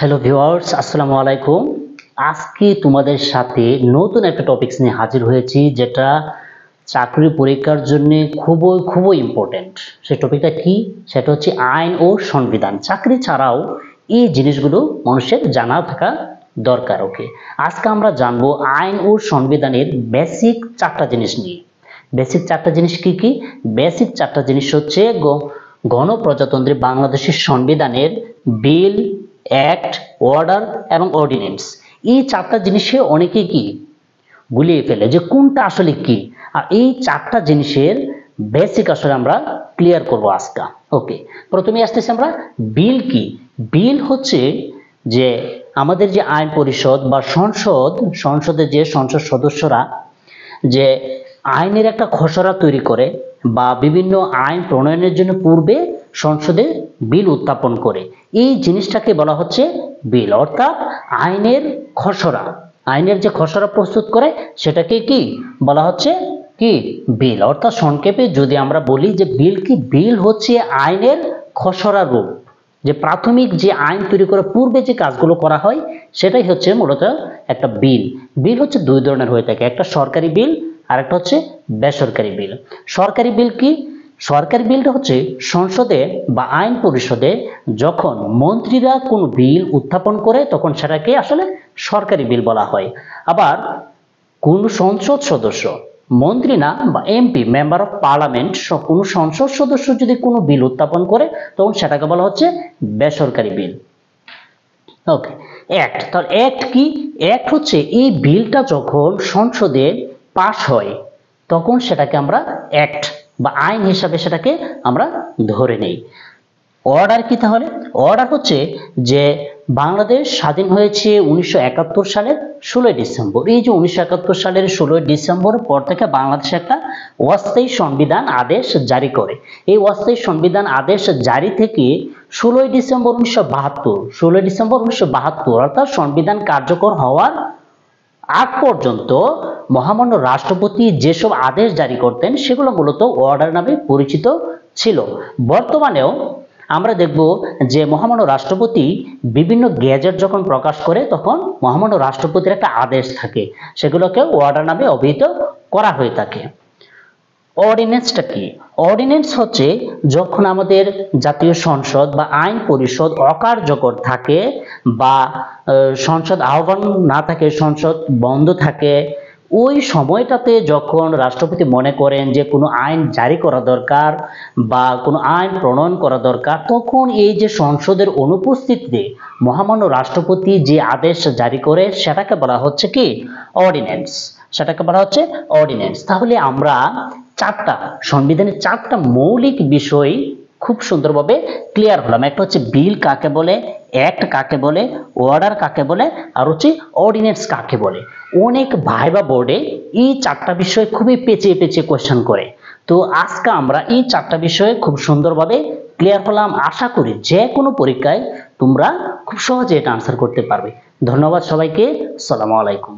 Hello viewers, আসসালামু আলাইকুম। আজকে তোমাদের সাথে নতুন একটা টপিকস নিয়ে হাজির হয়েছি, যেটা চাকরি পরীক্ষার জন্য খুবই ইম্পর্টেন্ট। সেই টপিকটা কি? সেটা হচ্ছে আইন ও সংবিধান। চাকরি ছাড়াও এই জিনিসগুলো মানুষের জানা থাকা দরকার। ওকে, আজকে আমরা জানবো আইন ও সংবিধানের বেসিক চারটা জিনিস নিয়ে। বেসিক চারটা জিনিস কি কি? বেসিক চারটা জিনিস হচ্ছে গণপ্রজাতন্ত্রী বাংলাদেশের সংবিধানের বিল, অ্যাক্ট, অর্ডার এবং অর্ডিন্যান্স। এই চারটা জিনিসে অনেকে কি গুলিয়ে ফেলে যে কোনটা আসলে কি। আর এই চারটা জিনিসের বেসিক আসলে আমরা ক্লিয়ার করব আজকে। ওকে, প্রথমে আসতেছি আমরা বিল কি। বিল হচ্ছে যে আমাদের যে আইন পরিষদ বা সংসদের যে সংসদ সদস্যরা যে আইনের একটা খসড়া তৈরি করে বা বিভিন্ন আইন প্রণয়নের জন্য পূর্বে সংসদে বিল উত্থাপন করে, এই জিনিসটাকে বলা হচ্ছে বিল। অর্থাৎ আইনের খসড়া, আইনের যে খসড়া প্রস্তুত করে সেটাকে কি বলা হচ্ছে? কি বিল। অর্থাৎ সংক্ষেপে যদি আমরা বলি যে বিল কি, বিল হচ্ছে আইনের খসড়া রূপ, যে প্রাথমিক যে আইন তৈরি করে পূর্বে যে কাজগুলো করা হয় সেটাই হচ্ছে মূলত একটা বিল। বিল হচ্ছে দুই ধরনের হয়ে থাকে, একটা সরকারি বিল আর একটা হচ্ছে বেসরকারি বিল। সরকারি বিল কি? সরকারি বিলটা হচ্ছে সংসদে বা আইন পরিষদে যখন মন্ত্রীরা কোনো বিল উত্থাপন করে তখন সেটাকে আসলে সরকারি বিল বলা হয়। আবার কোন সংসদ সদস্য, মন্ত্রী না বা এমপি, মেম্বার অফ পার্লামেন্ট, কোনো সংসদ সদস্য যদি কোনো বিল উত্থাপন করে তখন সেটাকে বলা হচ্ছে বেসরকারি বিল। ওকে, অ্যাক্ট। তাহলে অ্যাক্ট কি? অ্যাক্ট হচ্ছে এই বিলটা যখন সংসদে পাশ হয় তখন সেটাকে আমরা অ্যাক্ট বা আইন হিসাবে সেটাকে আমরা ধরে নেই। অর্ডার কি তাহলে? অর্ডার হচ্ছে যে বাংলাদেশ স্বাধীন হয়েছে 1971 সালের 16 ডিসেম্বর। এই যে 1971 সালের 16 ডিসেম্বর পর থেকে বাংলাদেশ একটা অস্থায়ী সংবিধান আদেশ জারি করে। এই অস্থায়ী সংবিধান আদেশ জারি থেকে 16 ডিসেম্বর 1972 অর্থাৎ সংবিধান কার্যকর হওয়ার আগ পর্যন্ত মহামান্য রাষ্ট্রপতি যেসব আদেশ জারি করতেন সেগুলো মূলত অর্ডার নামে পরিচিত ছিল। বর্তমানেও আমরা দেখব যে মহামান্য রাষ্ট্রপতি বিভিন্ন গেজেট যখন প্রকাশ করে তখন মহামান্য রাষ্ট্রপতির একটা আদেশ থাকে, সেগুলোকে অর্ডার নামে অভিহিত করা হয়ে থাকে। অর্ডিন্যান্সটা কি? অর্ডিন্যান্স হচ্ছে যখন আমাদের জাতীয় সংসদ বা আইন পরিষদ অকার্যকর থাকে বা সংসদ আহ্বান না থাকে, সংসদ বন্ধ থাকে, ওই সময়টাতে যখন রাষ্ট্রপতি মনে করেন যে কোনো আইন জারি করা দরকার বা কোনো আইন প্রণয়ন করা দরকার, তখন এই যে সংসদের অনুপস্থিতিতে মহামান্য রাষ্ট্রপতি যে আদেশ জারি করে সেটাকে বলা হচ্ছে কি? অর্ডিন্যান্স। সেটাকে বলা হচ্ছে অর্ডিন্যান্স। তাহলে আমরা সংবিধানের চারটা মৌলিক বিষয় খুব সুন্দরভাবে ক্লিয়ার হলাম। একটা হচ্ছে বিল কাকে বলে, অ্যাক্ট কাকে বলে, অর্ডার কাকে বলে, আর হচ্ছে অর্ডিন্যান্স কাকে বলে। অনেক ভাইবা বোর্ডে এই চারটা বিষয় খুবই পেঁচিয়ে কোয়েশ্চেন করে। তো আজকে আমরা এই চারটা বিষয়ে খুব সুন্দরভাবে ক্লিয়ার হলাম। আশা করি যে কোনো পরীক্ষায় তোমরা খুব সহজে এটা আনসার করতে পারবে। ধন্যবাদ সবাইকে। আসসালামু আলাইকুম।